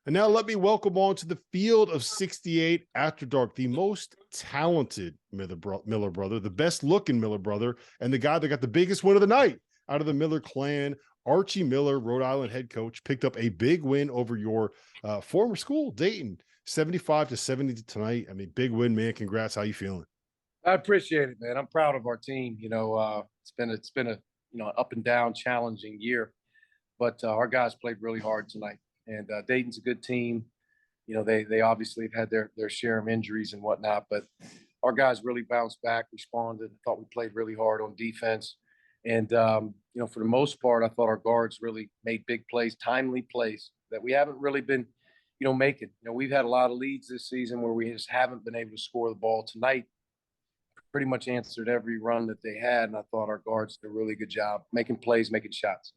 And now let me welcome on to the field of 68 After Dark, the most talented Miller brother, the best looking Miller brother, and the guy that got the biggest win of the night out of the Miller clan. Archie Miller, Rhode Island head coach, picked up a big win over your former school, Dayton, 75-70 tonight. I mean, big win, man. Congrats. How you feeling? I appreciate it, man. I'm proud of our team. It's been a up and down, challenging year, but our guys played really hard tonight. And Dayton's a good team. They obviously have had their share of injuries and whatnot, but our guys really bounced back, responded. I thought we played really hard on defense. And, for the most part, I thought our guards really made big plays, timely plays that we haven't really been, making. We've had a lot of leads this season where we just haven't been able to score the ball. Tonight pretty much answered every run that they had, and I thought our guards did a really good job making plays, making shots.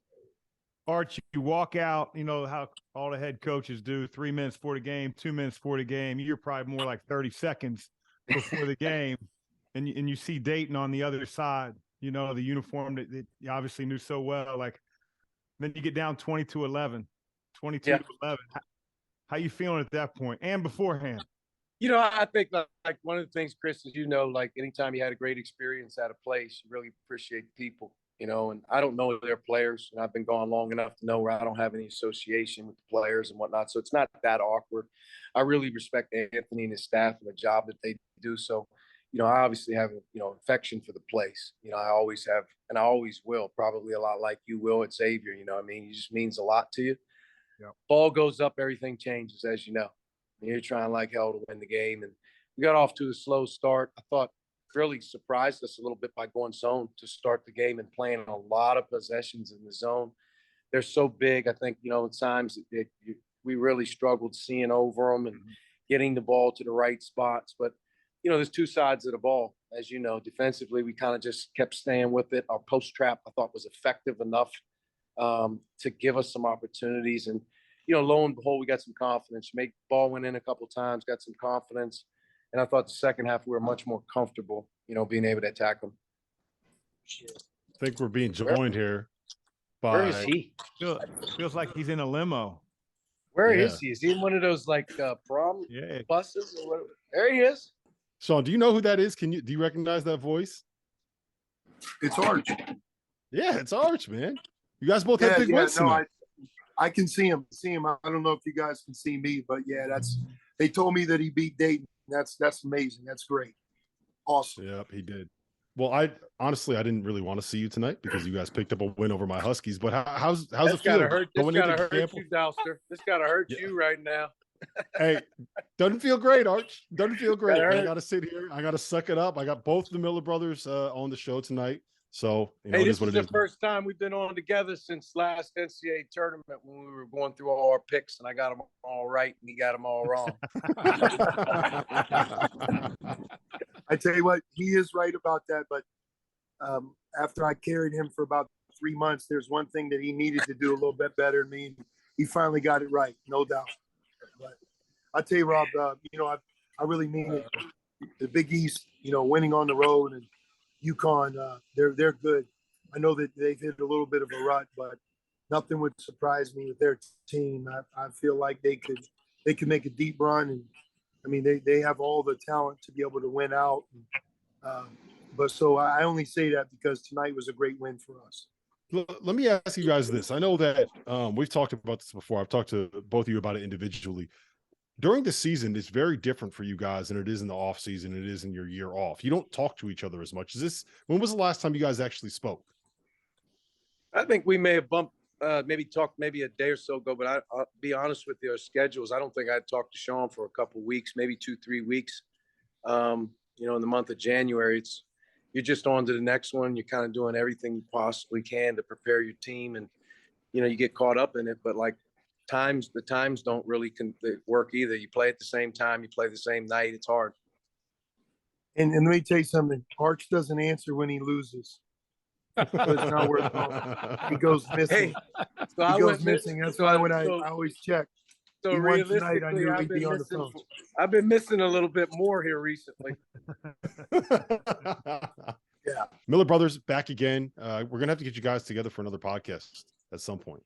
Archie, you walk out, how all the head coaches do, 3 minutes for the game, 2 minutes for the game. You're probably more like 30 seconds before the game, and you see Dayton on the other side, the uniform that you obviously knew so well. Like, then you get down 22-11. How you feeling at that point and beforehand? I think like one of the things, Chris, is like anytime you had a great experience at a place, you really appreciate people. And I don't know their players, and I've been gone long enough to know where I don't have any association with the players and whatnot. So it's not that awkward. I really respect Anthony and his staff and the job that they do. So, I obviously have, affection for the place. I always have, and I always will, probably a lot like you will at Xavier. It just means a lot to you. Yeah. Ball goes up, everything changes, as you know. You're trying like hell to win the game. And we got off to a slow start. I thought really surprised us a little bit by going zone to start the game and playing a lot of possessions in the zone. They're so big. I think, at times we really struggled seeing over them and getting the ball to the right spots. But, there's two sides of the ball. As you know, defensively, we kind of just kept staying with it. Our post trap, I thought, was effective enough to give us some opportunities. And, lo and behold, we got some confidence. Ball went in a couple of times, got some confidence. And I thought the second half we were much more comfortable, being able to attack them. I think we're being joined here by. Where is he? Feels like he's in a limo. Where is he? Is he in one of those like prom buses or whatever? There he is. Sean, do you know who that is? Do you recognize that voice? It's Arch. Yeah, it's Arch, man. You guys both have big wins tonight. I can see him. I don't know if you guys can see me, but yeah, they told me that he beat Dayton. That's amazing. That's great. Awesome. Yep, he did. Well, I didn't really want to see you tonight because you guys picked up a win over my Huskies. But how's it feel? This gotta hurt you, Douster. This gotta hurt you right now. Hey, doesn't feel great, Arch. Doesn't feel great. I gotta sit here. I gotta suck it up. I got both the Miller brothers on the show tonight. So this is the first time we've been on together since last NCAA tournament when we were going through all our picks, and I got them all right, and he got them all wrong. I tell you what, he is right about that. But after I carried him for about 3 months, there's one thing that he needed to do a little bit better than me, and he finally got it right, no doubt. But I tell you, Rob, I really mean it. The Big East, winning on the road, and UConn, they're good. I know that they've hit a little bit of a rut, but nothing would surprise me with their team. I feel like they could make a deep run, and I mean they have all the talent to be able to win out. But so I only say that because tonight was a great win for us. Let me ask you guys this. I know that we've talked about this before. I've talked to both of you about it individually. During the season, it's very different for you guys than it is in the off season. It is in your year off. You don't talk to each other as much. When was the last time you guys actually spoke? I think we may have talked maybe a day or so ago, but I'll be honest with you, our schedules. I don't think I'd talked to Sean for a couple of weeks, maybe 2-3 weeks. In the month of January, you're just on to the next one. You're kind of doing everything you possibly can to prepare your team, and you get caught up in it. But like the times don't really work either. You play at the same time, you play the same night. It's hard. And let me tell you something. Arch doesn't answer when he loses. So it's not worth it. He goes missing. Hey, he goes missing. That's why when I always check. So realistically, I've been missing a little bit more here recently. Yeah. Miller Brothers back again. We're gonna have to get you guys together for another podcast at some point.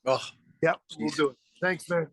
Oh, yeah, we'll do it. Thanks, man.